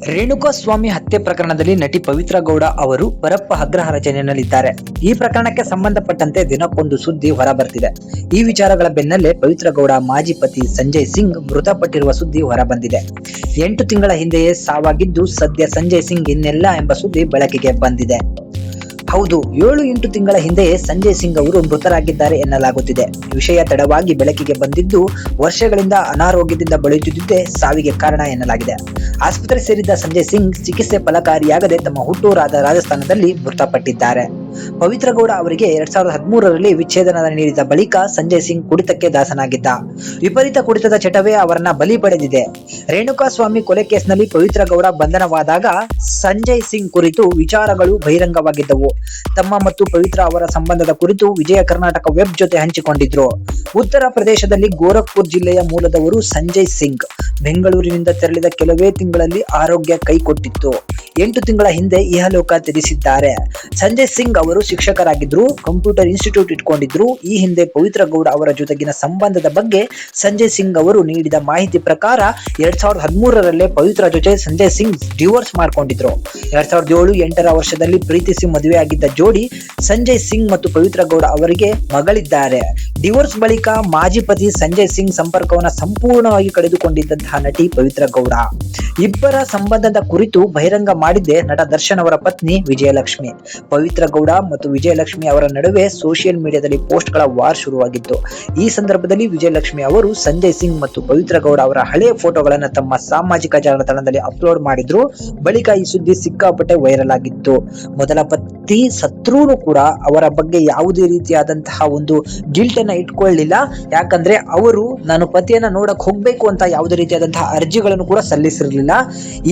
ರೇಣುಕಾಸ್ವಾಮಿ ಹತ್ಯೆ ಪ್ರಕರಣದಲ್ಲಿ ನಟಿ ಪವಿತ್ರ ಗೌಡ ಅವರು ಪರಪ್ಪ ಅಗ್ರಹಾರ ಜೈಲಿನಲ್ಲಿದ್ದಾರೆ. ಈ ಪ್ರಕರಣಕ್ಕೆ ಸಂಬಂಧಪಟ್ಟಂತೆ ದಿನಕ್ಕೊಂದು ಸುದ್ದಿ ಹೊರಬರ್ತಿದೆ. ಈ ವಿಚಾರಗಳ ಬೆನ್ನಲ್ಲೇ ಪವಿತ್ರ ಗೌಡ ಮಾಜಿ ಪತಿ ಸಂಜಯ್ ಸಿಂಗ್ ಮೃತಪಟ್ಟಿರುವ ಸುದ್ದಿ ಹೊರಬಂದಿದೆ. 8 ತಿಂಗಳ ಹಿಂದೆಯೇ ಸಾವಾಗಿದ್ದು ಸದ್ಯ ಸಂಜಯ್ ಸಿಂಗ್ ಇನ್ನೆಲ್ಲ ಎಂಬ ಸುದ್ದಿ ಬೆಳಕಿಗೆ ಬಂದಿದೆ. ಹೌದು, 7-8 ತಿಂಗಳ ಹಿಂದೆಯೇ ಸಂಜಯ್ ಸಿಂಗ್ ಅವರು ಮೃತರಾಗಿದ್ದಾರೆ ಎನ್ನಲಾಗುತ್ತಿದೆ. ವಿಷಯ ತಡವಾಗಿ ಬೆಳಕಿಗೆ ಬಂದಿದ್ದು ವರ್ಷಗಳಿಂದ ಅನಾರೋಗ್ಯದಿಂದ ಬಳಲುತ್ತಿದ್ದೇ ಸಾವಿಗೆ ಕಾರಣ ಎನ್ನಲಾಗಿದೆ. ಆಸ್ಪತ್ರೆ ಸೇರಿದ್ದ ಸಂಜಯ್ ಸಿಂಗ್ ಚಿಕಿತ್ಸೆ ಫಲಕಾರಿಯಾಗದೆ ತಮ್ಮ ಹುಟ್ಟೂರಾದ ರಾಜಸ್ಥಾನದಲ್ಲಿ ಮೃತಪಟ್ಟಿದ್ದಾರೆ. ಪವಿತ್ರ ಗೌಡ ಅವರಿಗೆ 2013ರಲ್ಲಿ ವಿಚ್ಛೇದನ ನೀಡಿದ ಬಳಿಕ ಸಂಜಯ್ ಸಿಂಗ್ ಕುಡಿತಕ್ಕೆ ದಾಸನಾಗಿದ್ದ. ವಿಪರೀತ ಕುಡಿತದ ಚಟವೇ ಅವರನ್ನ ಬಲಿ ಪಡೆದಿದೆ. ರೇಣುಕಾಸ್ವಾಮಿ ಕೊಲೆ ಕೇಸ್ನಲ್ಲಿ ಪವಿತ್ರ ಗೌಡ ಬಂಧನವಾದಾಗ ಸಂಜಯ್ ಸಿಂಗ್ ಕುರಿತು ವಿಚಾರಗಳು ಬಹಿರಂಗವಾಗಿದ್ದವು. ತಮ್ಮ ಮತ್ತು ಪವಿತ್ರ ಅವರ ಸಂಬಂಧದ ಕುರಿತು ವಿಜಯ ಕರ್ನಾಟಕ ವೆಬ್ ಜೊತೆ ಹಂಚಿಕೊಂಡಿದ್ರು. ಉತ್ತರ ಪ್ರದೇಶದಲ್ಲಿ ಗೋರಖ್ಪುರ್ ಜಿಲ್ಲೆಯ ಮೂಲದವರು ಸಂಜಯ್ ಸಿಂಗ್. ಬೆಂಗಳೂರಿನಿಂದ ತೆರಳಿದ ಕೆಲವೇ ತಿಂಗಳಲ್ಲಿ ಆರೋಗ್ಯ ಕೈಕೊಟ್ಟಿತ್ತು. 8 ತಿಂಗಳ ಹಿಂದೆ ಇಹಲೋಕ ತ್ಯಜಿಸಿದ್ದಾರೆ. ಸಂಜಯ್ ಸಿಂಗ್ ಅವರು ಶಿಕ್ಷಕರಾಗಿದ್ರು, ಕಂಪ್ಯೂಟರ್ ಇನ್ಸ್ಟಿಟ್ಯೂಟ್ ಇಟ್ಕೊಂಡಿದ್ರು. ಈ ಹಿಂದೆ ಪವಿತ್ರ ಗೌಡ ಅವರ ಜೊತೆಗಿನ ಸಂಬಂಧದ ಬಗ್ಗೆ ಸಂಜಯ್ ಸಿಂಗ್ ಅವರು ನೀಡಿದ ಮಾಹಿತಿ ಪ್ರಕಾರ 2013ರಲ್ಲೇ ಪವಿತ್ರ ಜೊತೆ ಸಂಜಯ್ ಸಿಂಗ್ ಡಿವೋರ್ಸ್ ಮಾಡ್ಕೊಂಡಿದ್ರು. 2007-8ರ ವರ್ಷದಲ್ಲಿ ಪ್ರೀತಿಸಿ ಮದುವೆಯಾಗಿದ್ದ ಜೋಡಿ ಸಂಜಯ್ ಸಿಂಗ್ ಮತ್ತು ಪವಿತ್ರ ಗೌಡ ಅವರಿಗೆ ಮಗಳಿದ್ದಾರೆ. ಡಿವೋರ್ಸ್ ಬಳಿಕ ಮಾಜಿ ಪತಿ ಸಂಜಯ್ ಸಿಂಗ್ ಸಂಪರ್ಕವನ್ನು ಸಂಪೂರ್ಣವಾಗಿ ಕಳೆದುಕೊಂಡಿದ್ದಂತಹ ನಟಿ ಪವಿತ್ರ ಗೌಡ. ಇಬ್ಬರ ಸಂಬಂಧದ ಕುರಿತು ಬಹಿರಂಗ ಮಾಡಿದ್ದೆ ನಟ ದರ್ಶನ್ ಅವರ ಪತ್ನಿ ವಿಜಯಲಕ್ಷ್ಮಿ. ಪವಿತ್ರ ಗೌಡ ಮತ್ತು ವಿಜಯಲಕ್ಷ್ಮಿ ಅವರ ನಡುವೆ ಸೋಷಿಯಲ್ ಮೀಡಿಯಾದಲ್ಲಿ ಪೋಸ್ಟ್ ಗಳ ವಾರ್ ಶುರುವಾಗಿತ್ತು. ಈ ಸಂದರ್ಭದಲ್ಲಿ ವಿಜಯಲಕ್ಷ್ಮಿ ಅವರು ಸಂಜಯ್ ಸಿಂಗ್ ಮತ್ತು ಪವಿತ್ರ ಗೌಡ ಅವರ ಹಳೆಯ ಫೋಟೋಗಳನ್ನ ತಮ್ಮ ಸಾಮಾಜಿಕ ಜಾಲತಾಣದಲ್ಲಿ ಅಪ್ಲೋಡ್ ಮಾಡಿದ್ರು. ಬಳಿಕ ಈ ಸುದ್ದಿ ಸಿಕ್ಕಾಪಟ್ಟೆ ವೈರಲ್ ಆಗಿತ್ತು. ಮೊದಲ ಪತಿ ಸತ್ರೂ ಕೂಡ ಅವರ ಬಗ್ಗೆ ಯಾವುದೇ ರೀತಿಯಾದಂತಹ ಒಂದು ಗಿಲ್ಟ್ ಅನ್ನ ಇಟ್ಕೊಳ್ಳಿಲ್ಲ. ಯಾಕಂದ್ರೆ ಅವರು ನಾನು ಪತಿಯನ್ನ ನೋಡಕ್ ಹೋಗ್ಬೇಕು ಅಂತ ಯಾವುದೇ ರೀತಿಯಾದಂತಹ ಅರ್ಜಿಗಳನ್ನು ಕೂಡ ಸಲ್ಲಿಸಿರಲಿಲ್ಲ.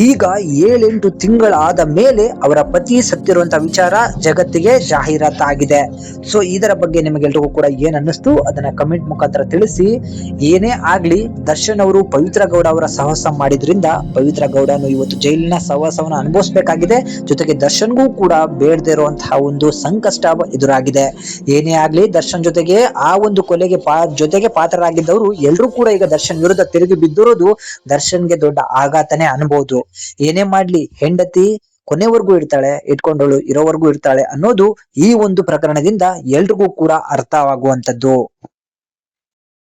ಈಗ 7-8 ತಿಂಗಳಾದ ಮೇಲೆ ಅವರ ಪತಿ ಸತ್ತಿರುವಂತಹ ವಿಚಾರ ಜಗತ್ತಿಗೆ ಜಾಹೀರಾತಾಗಿದೆ. ಸೊ ಇದರ ಬಗ್ಗೆ ನಿಮಗೆಲ್ರಿಗೂ ಕೂಡ ಏನ್ ಅನ್ನಿಸ್ತು ಅದನ್ನ ಕಮೆಂಟ್ ಮುಖಾಂತರ ತಿಳಿಸಿ. ಏನೇ ಆಗ್ಲಿ, ದರ್ಶನ್ ಅವರು ಪವಿತ್ರ ಗೌಡ ಅವರ ಸಹವಾಸ ಮಾಡಿದ್ರಿಂದ ಪವಿತ್ರ ಗೌಡನು ಇವತ್ತು ಜೈಲಿನ ಸಹವಾಸವನ್ನು ಅನುಭವಿಸಬೇಕಾಗಿದೆ. ಜೊತೆಗೆ ದರ್ಶನ್ಗೂ ಕೂಡ ಬೇಡದೇ ಇರುವಂತಹ ಒಂದು ಸಂಕಷ್ಟ ಎದುರಾಗಿದೆ. ಏನೇ ಆಗ್ಲಿ, ದರ್ಶನ್ ಜೊತೆಗೆ ಆ ಒಂದು ಕೊಲೆಗೆ ಜೊತೆಗೆ ಪಾತ್ರರಾಗಿದ್ದವರು ಎಲ್ಲರೂ ಕೂಡ ಈಗ ದರ್ಶನ್ ವಿರುದ್ಧ ತಿರುಗಿ ಬಿದ್ದಿರೋದು ದರ್ಶನ್ಗೆ ದೊಡ್ಡ ಆಘಾತನೇ ಅನ್ಬಹುದು. ಏನೇ ಮಾಡ್ಲಿ, ಹೆಂಡತಿ ಕೊನೆವರೆಗೂ ಇರ್ತಾಳೆ, ಇಟ್ಕೊಂಡವಳು ಇರೋವರೆಗೂ ಇರ್ತಾಳೆ ಅನ್ನೋದು ಈ ಒಂದು ಪ್ರಕರಣದಿಂದ ಎಲ್ರಿಗೂ ಕೂಡ ಅರ್ಥವಾಗುವಂತದ್ದು.